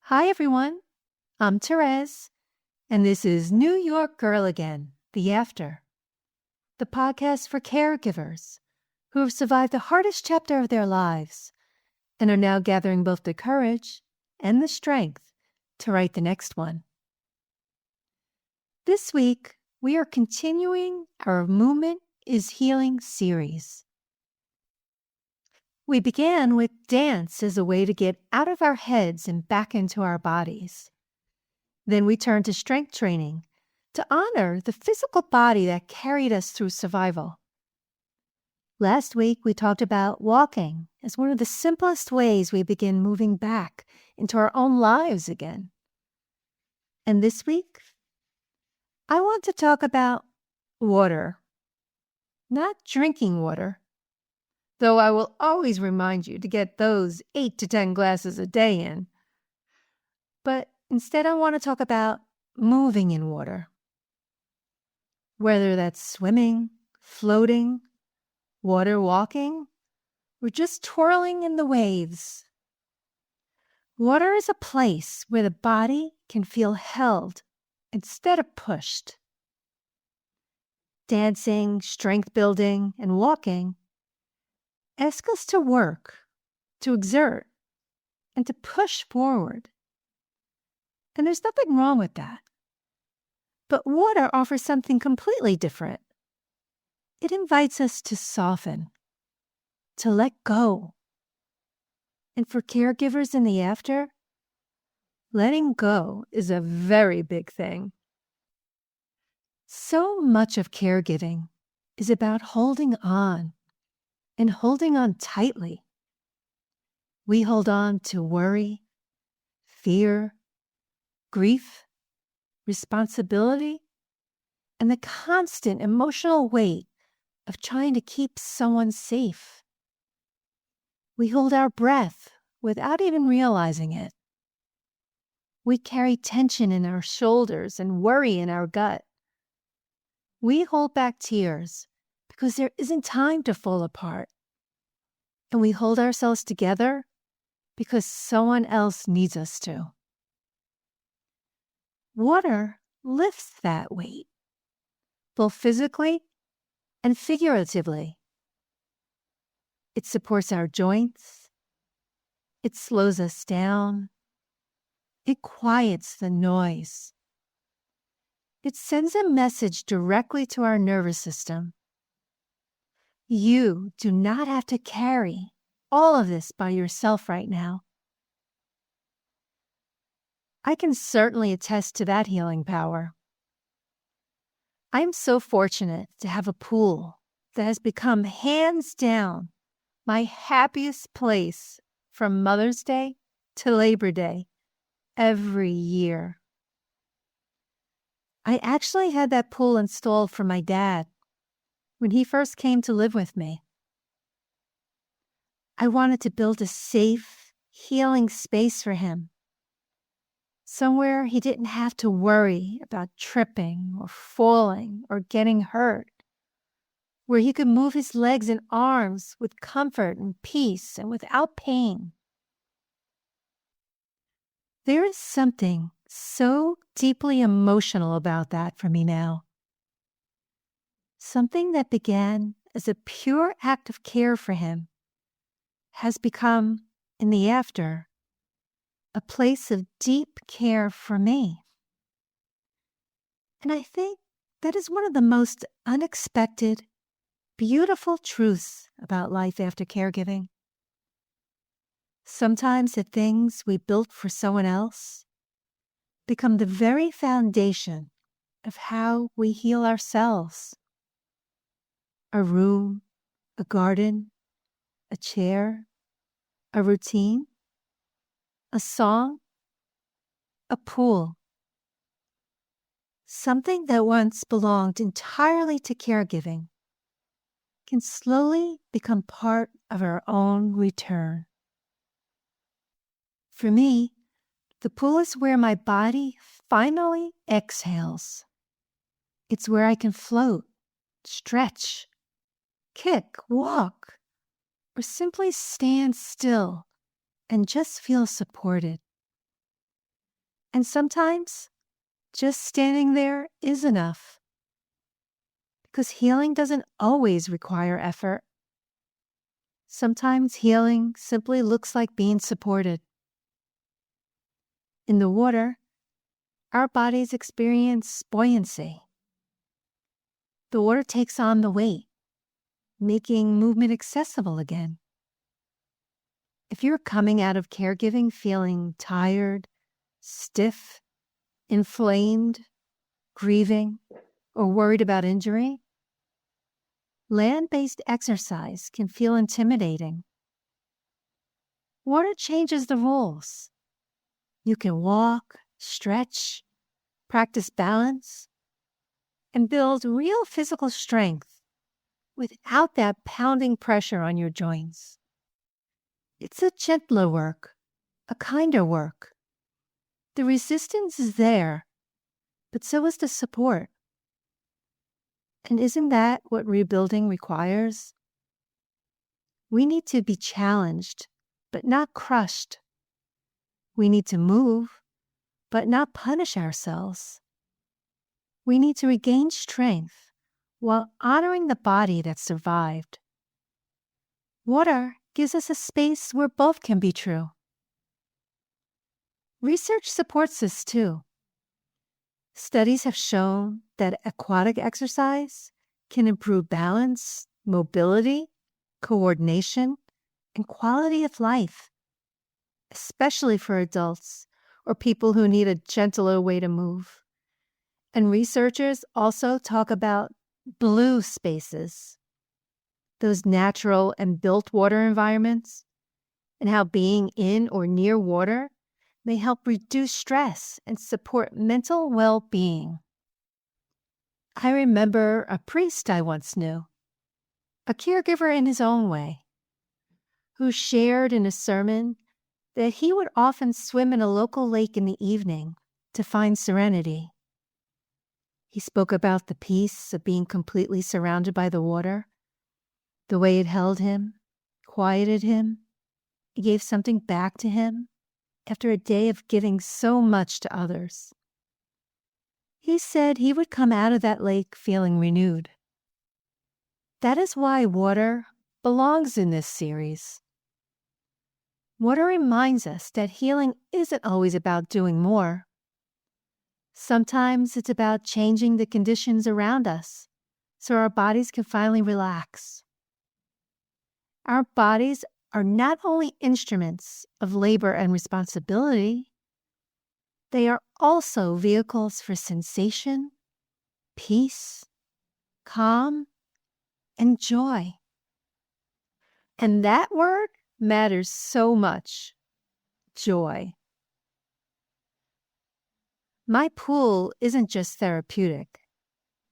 Hi, everyone. I'm Therese, and this is New York Girl Again, The After, the podcast for caregivers who have survived the hardest chapter of their lives and are now gathering both the courage and the strength to write the next one. This week, we are continuing our Movement is Healing series. We began with dance as a way to get out of our heads and back into our bodies. Then we turned to strength training to honor the physical body that carried us through survival. Last week, we talked about walking as one of the simplest ways we begin moving back into our own lives again. And this week, I want to talk about water. Not drinking water, though I will always remind you to get those 8 to 10 glasses a day in. But instead, I want to talk about moving in water. Whether that's swimming, floating, water walking, or just twirling in the waves. Water is a place where the body can feel held instead of pushed. Dancing, strength building, and walking ask us to work, to exert, and to push forward. And there's nothing wrong with that. But water offers something completely different. It invites us to soften, to let go. And for caregivers in the after, letting go is a very big thing. So much of caregiving is about holding on and holding on tightly. We hold on to worry, fear, grief, responsibility, and the constant emotional weight of trying to keep someone safe. We hold our breath without even realizing it. We carry tension in our shoulders and worry in our gut. We hold back tears because there isn't time to fall apart. And we hold ourselves together because someone else needs us to. Water lifts that weight, both physically and figuratively. It supports our joints. It slows us down. It quiets the noise. It sends a message directly to our nervous system. You do not have to carry all of this by yourself right now. I can certainly attest to that healing power. I am so fortunate to have a pool that has become hands down my happiest place from Mother's Day to Labor Day every year. I actually had that pool installed for my dad when he first came to live with me. I wanted to build a safe, healing space for him. Somewhere he didn't have to worry about tripping or falling or getting hurt. Where he could move his legs and arms with comfort and peace and without pain. There is something so deeply emotional about that for me now. Something that began as a pure act of care for him has become, in the after, a place of deep care for me. And I think that is one of the most unexpected, beautiful truths about life after caregiving. Sometimes the things we built for someone else become the very foundation of how we heal ourselves. A room, a garden, a chair, a routine, a song, a pool. Something that once belonged entirely to caregiving can slowly become part of our own return. For me, the pool is where my body finally exhales. It's where I can float, stretch, kick, walk, or simply stand still and just feel supported. And sometimes just standing there is enough, because healing doesn't always require effort. Sometimes healing simply looks like being supported. In the water, our bodies experience buoyancy. The water takes on the weight, making movement accessible again. If you're coming out of caregiving feeling tired, stiff, inflamed, grieving, or worried about injury, land-based exercise can feel intimidating. Water changes the rules. You can walk, stretch, practice balance, and build real physical strength without that pounding pressure on your joints. It's a gentler work, a kinder work. The resistance is there, but so is the support. And isn't that what rebuilding requires? We need to be challenged, but not crushed. We need to move, but not punish ourselves. We need to regain strength while honoring the body that survived. Water gives us a space where both can be true. Research supports this too. Studies have shown that aquatic exercise can improve balance, mobility, coordination, and quality of life, especially for adults or people who need a gentler way to move. And researchers also talk about blue spaces, those natural and built water environments, and how being in or near water may help reduce stress and support mental well-being. I remember a priest I once knew, a caregiver in his own way, who shared in a sermon that he would often swim in a local lake in the evening to find serenity. He spoke about the peace of being completely surrounded by the water, the way it held him, quieted him. It gave something back to him after a day of giving so much to others. He said he would come out of that lake feeling renewed. That is why water belongs in this series. Water reminds us that healing isn't always about doing more. Sometimes it's about changing the conditions around us so our bodies can finally relax. Our bodies are not only instruments of labor and responsibility, they are also vehicles for sensation, peace, calm, and joy. And that word matters so much. Joy. My pool isn't just therapeutic.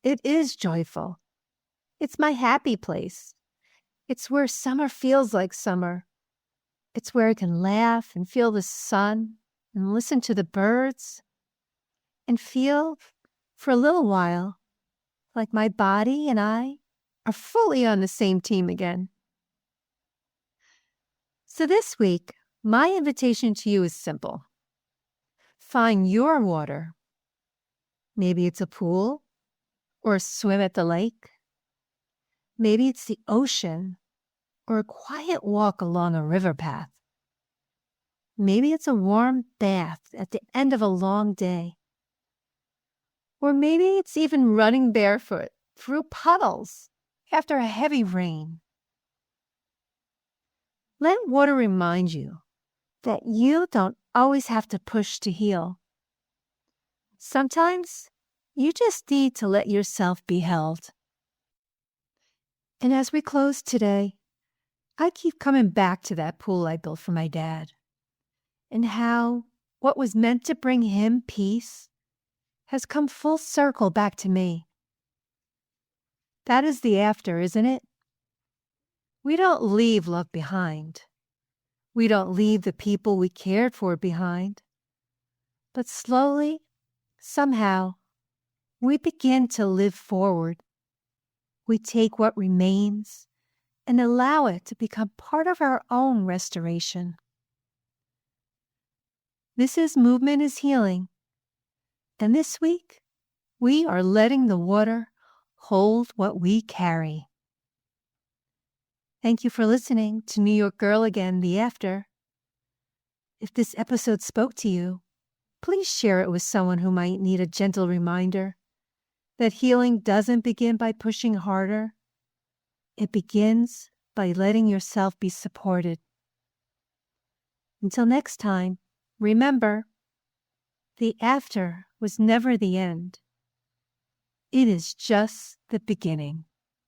It is joyful. It's my happy place. It's where summer feels like summer. It's where I can laugh and feel the sun and listen to the birds and feel, for a little while, like my body and I are fully on the same team again. So this week, my invitation to you is simple. Find your water. Maybe it's a pool or a swim at the lake. Maybe it's the ocean or a quiet walk along a river path. Maybe it's a warm bath at the end of a long day. Or maybe it's even running barefoot through puddles after a heavy rain. Let water remind you that you don't always have to push to heal. Sometimes you just need to let yourself be held. And as we close today, I keep coming back to that pool I built for my dad and how what was meant to bring him peace has come full circle back to me. That is the after, isn't it? We don't leave love behind. We don't leave the people we cared for behind. But slowly, somehow, we begin to live forward. We take what remains and allow it to become part of our own restoration. This is Movement is Healing. And this week, we are letting the water hold what we carry. Thank you for listening to New York Girl Again, The After. If this episode spoke to you, please share it with someone who might need a gentle reminder that healing doesn't begin by pushing harder. It begins by letting yourself be supported. Until next time, remember, the after was never the end. It is just the beginning.